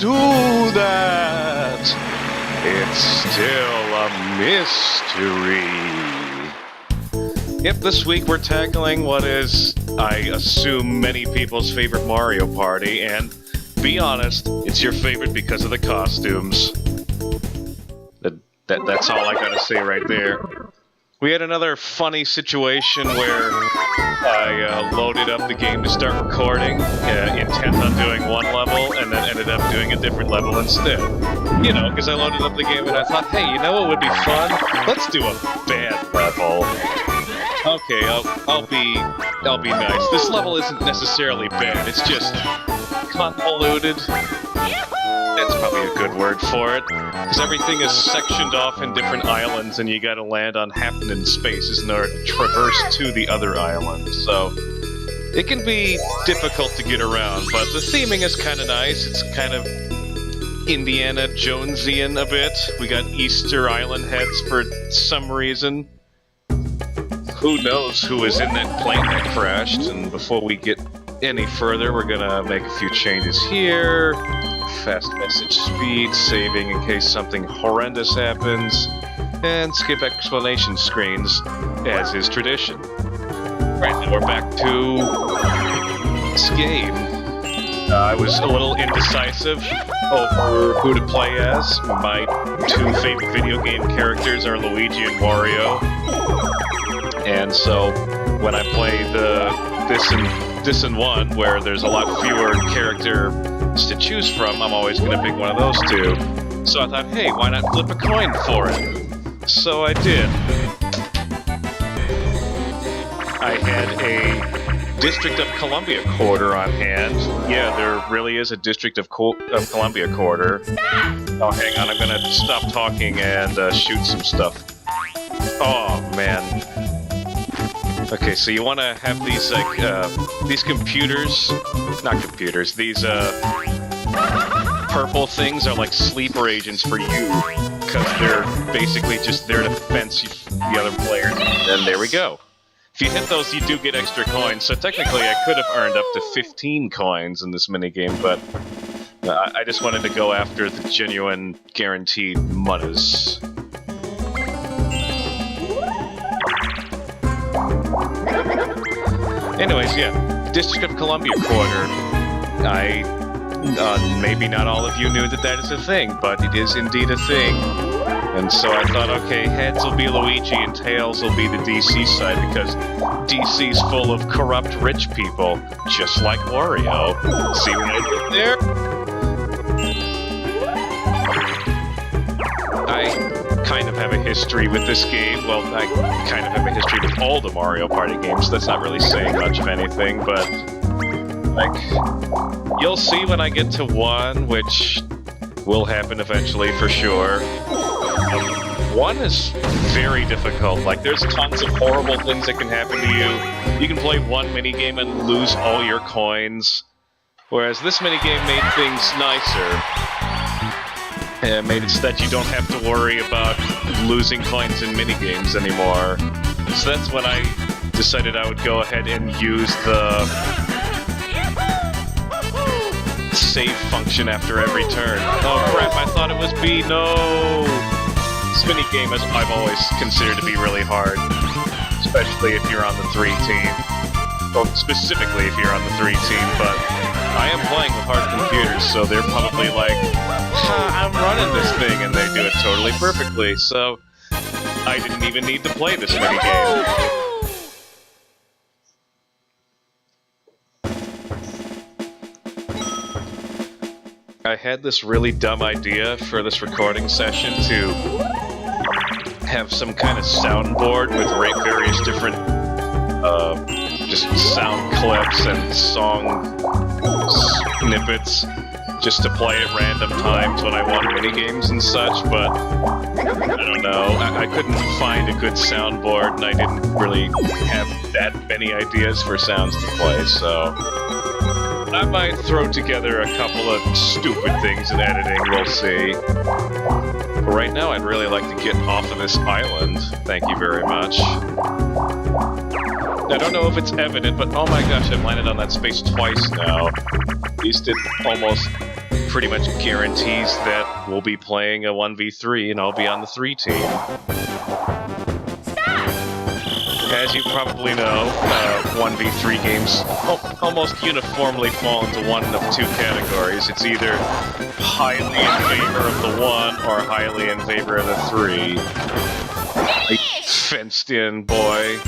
do that? It's still a mystery. Yep, this week we're tackling what is, I assume, many people's favorite Mario Party, and be honest, it's your favorite because of the costumes. That's all I gotta say right there. We had another funny situation where I loaded up the game to start recording, intent on doing one level, and then ended up doing a different level instead. You know, because I loaded up the game and I thought, hey, you know what would be fun? Let's do a bad level. Okay, I'll be nice. This level isn't necessarily bad, it's just convoluted. That's probably a good word for it, because everything is sectioned off in different islands and you gotta land on happening spaces in order to traverse to the other island, so it can be difficult to get around, but the theming is kind of nice. It's kind of Indiana Jonesian a bit. We got Easter Island heads for some reason. Who knows who was in that plane that crashed, and before we get any further, we're gonna make a few changes here. Fast message speed, saving in case something horrendous happens, and skip explanation screens, as is tradition. Right, now we're back to this game. I was a little indecisive over who to play as. My two favorite video game characters are Luigi and Wario, and so when I play this and one, where there's a lot fewer characters to choose from, I'm always going to pick one of those two. So I thought, hey, why not flip a coin for it? So I did. I had a District of Columbia quarter on hand. Yeah, there really is a District of Columbia quarter. Oh, hang on, I'm going to stop talking and shoot some stuff. Oh, man. Okay, so you want to have these, like, these computers, not computers, these, purple things are like sleeper agents for you, because they're basically just there to fence the other players, and there we go. If you hit those, you do get extra coins, so technically I could have earned up to 15 coins in this minigame, but I just wanted to go after the genuine, guaranteed moneys. Anyways, yeah, District of Columbia quarter. Maybe not all of you knew that is a thing, but it is indeed a thing. And so I thought, okay, heads will be Luigi and tails will be the DC side, because DC's full of corrupt rich people, just like Wario. See what I did there? I kind of have a history with this game. Well, I kind of have a history with all the Mario Party games, so that's not really saying much of anything, but like, you'll see when I get to one, which will happen eventually for sure. One is very difficult. Like, there's tons of horrible things that can happen to you. You can play one minigame and lose all your coins, whereas this minigame made things nicer. And made it so that you don't have to worry about losing coins in minigames anymore. So that's when I decided I would go ahead and use the save function after every turn. Oh crap, I thought it was B, no! This minigame I've always considered to be really hard, especially if you're on the 3 team. Well, specifically if you're on the 3 team, but I am playing with hard computers, so they're probably like, I'm running this thing, and they do it totally perfectly, so I didn't even need to play this minigame. I had this really dumb idea for this recording session to have some kind of soundboard with various different just sound clips and song snippets just to play at random times when I want minigames and such, but I don't know. I couldn't find a good soundboard, and I didn't really have that many ideas for sounds to play, so I might throw together a couple of stupid things in editing, we'll see. But right now, I'd really like to get off of this island. Thank you very much. I don't know if it's evident, but oh my gosh, I've landed on that space twice now. At least it almost pretty much guarantees that we'll be playing a 1v3 and I'll be on the 3 team. As you probably know, 1v3 games almost uniformly fall into one of two categories. It's either highly in favor of the 1 or highly in favor of the 3. Like, fenced in, boy.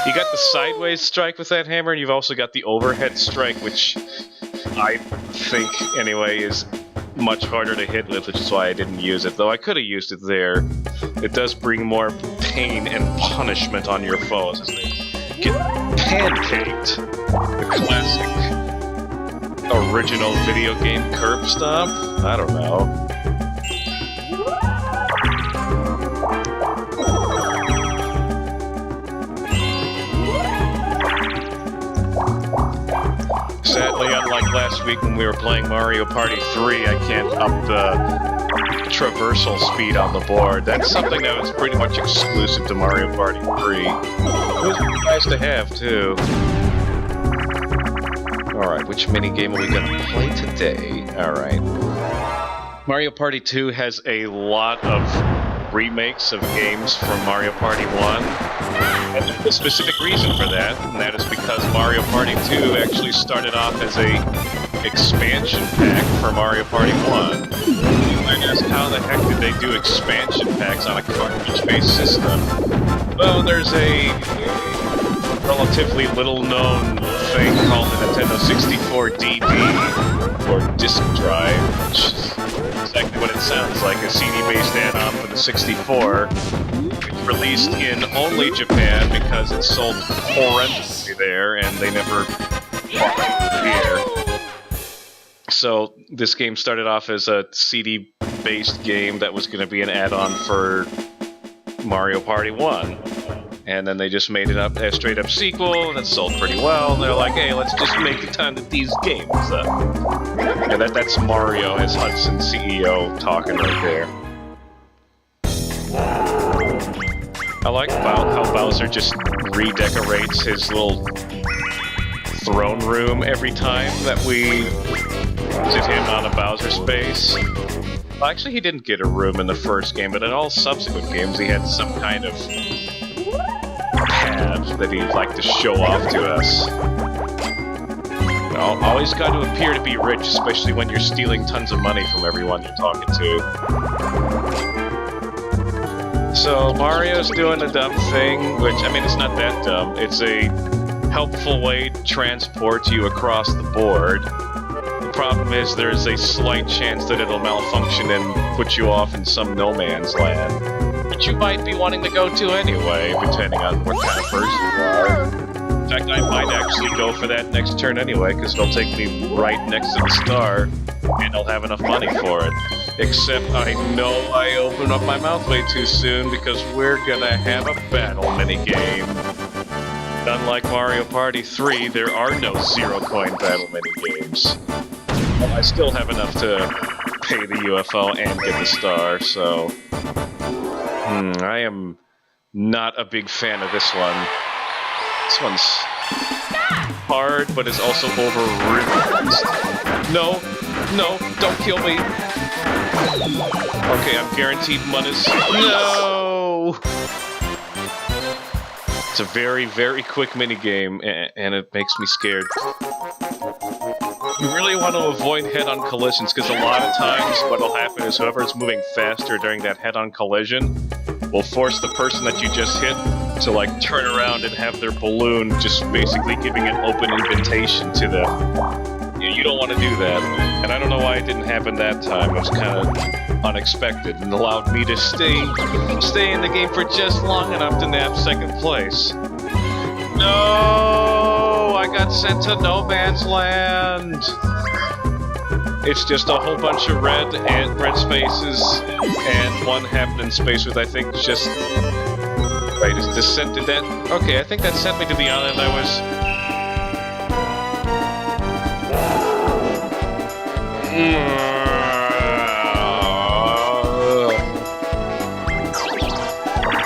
You got the sideways strike with that hammer, and you've also got the overhead strike, which I think, anyway, is much harder to hit with, which is why I didn't use it, though I could have used it there. It does bring more pain and punishment on your foes as they get pancaked. The classic original video game curb stomp? I don't know. Sadly, unlike last week when we were playing Mario Party 3, I can't up the traversal speed on the board. That's something that was pretty much exclusive to Mario Party 3. It was nice to have, too. Alright, which minigame are we gonna play today? Alright. Mario Party 2 has a lot of remakes of games from Mario Party 1. And there's a specific reason for that, and that is because Mario Party 2 actually started off as a expansion pack for Mario Party 1. You might ask, how the heck did they do expansion packs on a cartridge-based system? Well, there's a relatively little-known thing called the Nintendo 64 DD, or disk drive, which is exactly what it sounds like, a CD-based add-on for the 64. Released in only Japan because it sold horrendously there, and they never bought it here. So this game started off as a CD-based game that was going to be an add-on for Mario Party 1. And then they just made it up a straight-up sequel, and it sold pretty well. And they're like, hey, let's just make a ton of these games. Yeah, that's Mario as Hudson CEO talking right there. I like how Bowser just redecorates his little throne room every time that we visit him on a Bowser space. Well, actually, he didn't get a room in the first game, but in all subsequent games, he had some kind of pad that he'd like to show off to us. You know, always got to appear to be rich, especially when you're stealing tons of money from everyone you're talking to. So Mario's doing a dumb thing, which, I mean, it's not that dumb. It's a helpful way to transport you across the board. The problem is there's a slight chance that it'll malfunction and put you off in some no man's land, which you might be wanting to go to anyway, depending on what kind of person you are. In fact, I might actually go for that next turn anyway, because it'll take me right next to the star, and I'll have enough money for it. Except I know I opened up my mouth way too soon, because we're gonna have a battle minigame. Unlike Mario Party 3, there are no zero-coin battle minigames. Well, I still have enough to pay the UFO and get the star, so... I am not a big fan of this one. This one's hard, but it's also overridden. No, don't kill me. Okay, I'm guaranteed Munus. No! It's a very, very quick minigame, and it makes me scared. You really want to avoid head-on collisions, because a lot of times what'll happen is whoever's moving faster during that head-on collision will force the person that you just hit to, like, turn around and have their balloon just basically giving an open invitation to them. You don't want to do that. And I don't know why it didn't happen that time. It was kind of unexpected and allowed me to stay in the game for just long enough to nab second place. No! I got sent to no man's land! It's just a whole bunch of red spaces and one happening space with, I think, just... Wait, is this sent to that? Okay, I think that sent me to the island I was...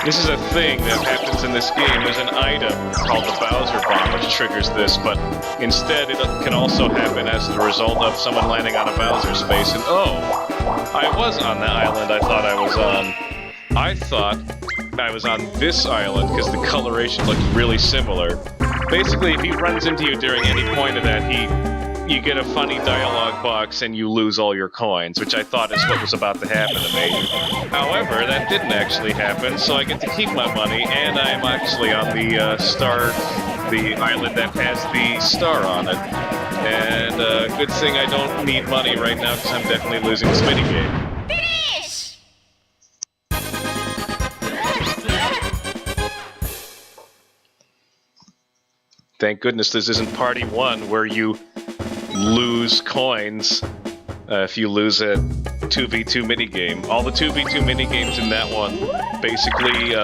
This is a thing that happens instance, in this game, there's an item called the Bowser Bomb which triggers this, but instead it can also happen as the result of someone landing on a Bowser space, and oh, I was on the island I thought I was on. I thought I was on this island because the coloration looked really similar. Basically, if he runs into you during any point of that, you get a funny dialogue box and you lose all your coins, which I thought is what was about to happen to me. However, that didn't actually happen, so I get to keep my money, and I'm actually on the the island that has the star on it. And good thing I don't need money right now because I'm definitely losing this minigame. Thank goodness this isn't Party 1 where you lose coins if you lose a 2v2 minigame. All the 2v2 minigames in that one, basically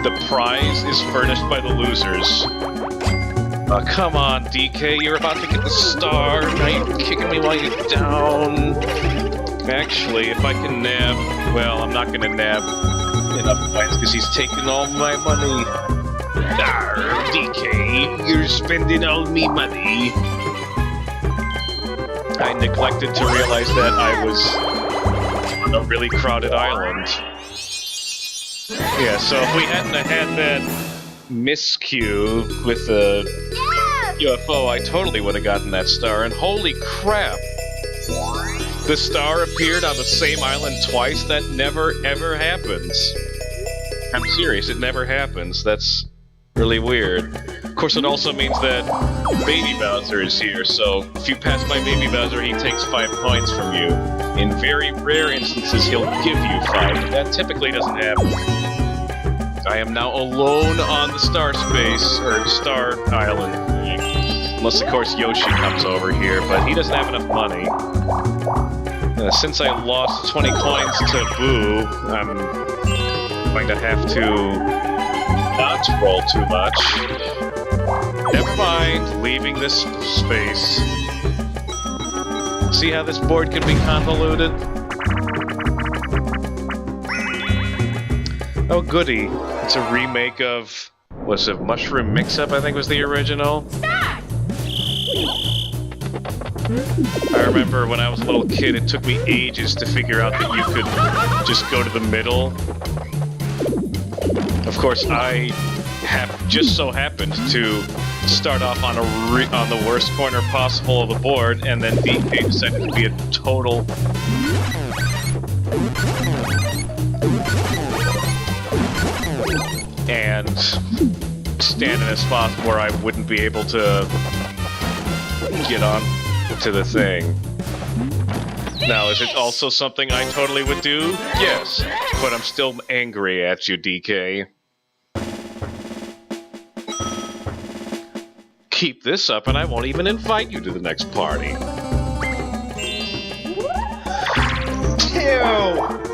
the prize is furnished by the losers. Come on, DK, you're about to get the star. Now you're kicking me while you're down. Actually, if I can nab... Well, I'm not gonna nab enough points because he's taking all my money. Arr, DK, you're spending all me money. I neglected to realize that I was on a really crowded island. Yeah, so if we hadn't had that miscue with the UFO, I totally would have gotten that star, and holy crap! The star appeared on the same island twice? That never ever happens. I'm serious, it never happens. That's really weird. Of course, it also means that Baby Bowser is here, so if you pass by Baby Bowser, he takes 5 points from you. In very rare instances, he'll give you 5, but that typically doesn't happen. I am now alone on the star space, or star island thing. Unless, of course, Yoshi comes over here, but he doesn't have enough money. Since I lost 20 coins to Boo, I'm going to have to not roll too much. Never mind, leaving this space. See how this board can be convoluted? Oh goody, it's a remake of, what's it, Mushroom Mix-Up I think was the original? I remember when I was a little kid, it took me ages to figure out that you could just go to the middle. Of course, I just so happened to start off on the worst corner possible of the board, and then DK decided to be a total... and stand in a spot where I wouldn't be able to get on to the thing. Now, is it also something I totally would do? Yes, but I'm still angry at you, DK. Keep this up and I won't even invite you to the next party. Ew!